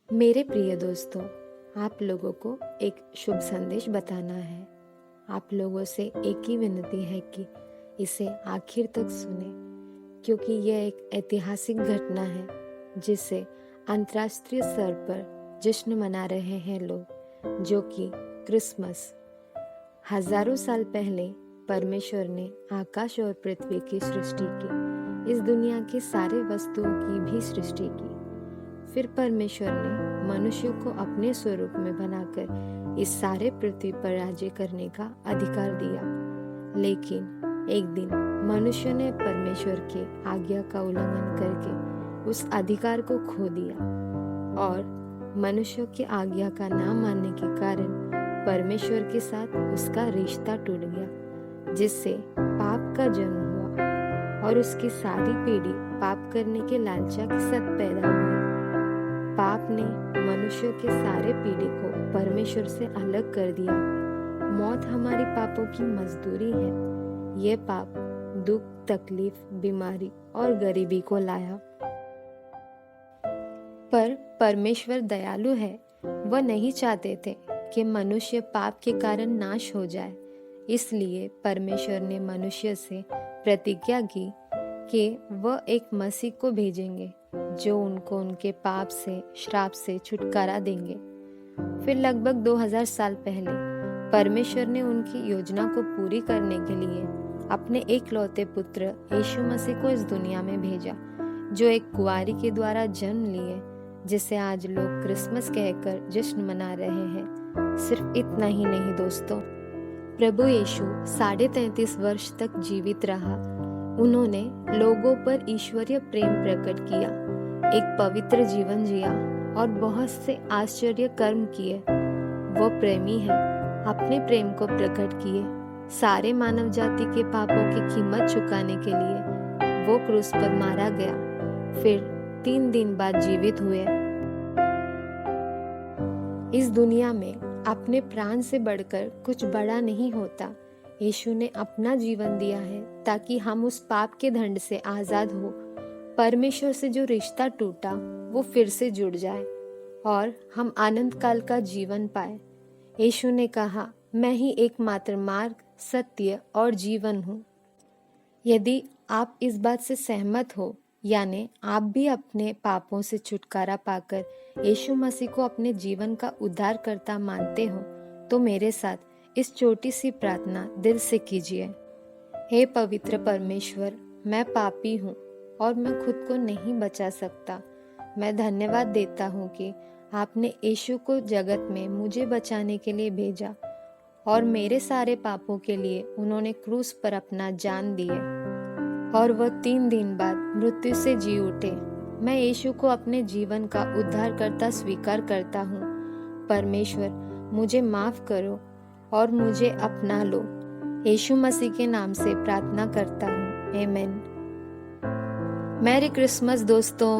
मेरे प्रिय दोस्तों, आप लोगों को एक शुभ संदेश बताना है। आप लोगों से एक ही विनती है कि इसे आखिर तक सुने, क्योंकि यह एक ऐतिहासिक घटना है जिसे अंतर्राष्ट्रीय स्तर पर जश्न मना रहे हैं लोग, जो कि क्रिसमस। हजारों साल पहले परमेश्वर ने आकाश और पृथ्वी की सृष्टि की, इस दुनिया की सारे वस्तुओं की भी सृष्टि की। फिर परमेश्वर ने मनुष्य को अपने स्वरूप में बनाकर इस सारे पृथ्वी पर राज्य करने का अधिकार दिया। लेकिन एक दिन मनुष्य ने परमेश्वर के आज्ञा का उल्लंघन करके उस अधिकार को खो दिया और मनुष्य की आज्ञा का ना मानने के कारण परमेश्वर के साथ उसका रिश्ता टूट गया, जिससे पाप का जन्म हुआ और उसकी सारी पीढ़ी पाप करने के लालचा के साथ पैदा हुई। पाप ने मनुष्य के सारे पीढ़ी को परमेश्वर से अलग कर दिया। मौत हमारी पापों की मजदूरी है। ये पाप दुख, तकलीफ, बीमारी और गरीबी को लाया। पर परमेश्वर दयालु है। वह नहीं चाहते थे कि मनुष्य पाप के कारण नाश हो जाए। इसलिए परमेश्वर ने मनुष्य से प्रतिज्ञा की कि वह एक मसीह को भेजेंगे जो उनको उनके पाप से, श्राप से छुटकारा देंगे। फिर लगभग 2000 साल पहले परमेश्वर ने उनकी योजना को पूरी करने के लिए अपने एकलौते पुत्र यीशु मसीह को इस दुनिया में भेजा, जो एक कुंवारी के द्वारा जन्म लिए, जिसे आज लोग क्रिसमस कहकर जश्न मना रहे हैं। सिर्फ इतना ही नहीं दोस्तों, प्रभु यीशु 33.5 वर्ष तक जीवित रहा। उन्होंने लोगों पर ईश्वरीय प्रेम प्रकट किया, एक पवित्र जीवन जिया और बहुत से आश्चर्य कर्म किए। वो प्रेमी है, अपने प्रेम को प्रकट किए। सारे मानव जाति के पापों की कीमत चुकाने के लिए वो क्रूस पर मारा गया, फिर 3 दिन बाद जीवित हुए। इस दुनिया में अपने प्राण से बढ़कर कुछ बड़ा नहीं होता। यीशु ने अपना जीवन दिया है ताकि हम उस पाप के दंड से आजाद हो, परमेश्वर से जो रिश्ता टूटा वो फिर से जुड़ जाए और हम आनंद काल का जीवन पाए। यीशु ने कहा, मैं ही एकमात्र मार्ग, सत्य और जीवन हूँ। यदि आप इस बात से सहमत हो, यानी आप भी अपने पापों से छुटकारा पाकर यीशु मसीह को अपने जीवन का उद्धारकर्ता मानते हो, तो मेरे साथ इस छोटी सी प्रार्थना दिल से कीजिए। हे पवित्र परमेश्वर, मैं पापी हूँ और मैं खुद को नहीं बचा सकता। मैं धन्यवाद देता हूँ कि आपने यीशु को जगत में मुझे बचाने के लिए भेजा और मेरे सारे पापों के लिए उन्होंने क्रूस पर अपना जान दिए और वह 3 दिन बाद मृत्यु से जी उठे। मैं यीशु को अपने जीवन का उद्धारकर्ता स्वीकार करता हूँ। परमेश्वर, मुझे माफ करो और मुझे अपना लो। यीशु मसीह के नाम से प्रार्थना करता हूँ, आमीन। मैरी क्रिसमस दोस्तों।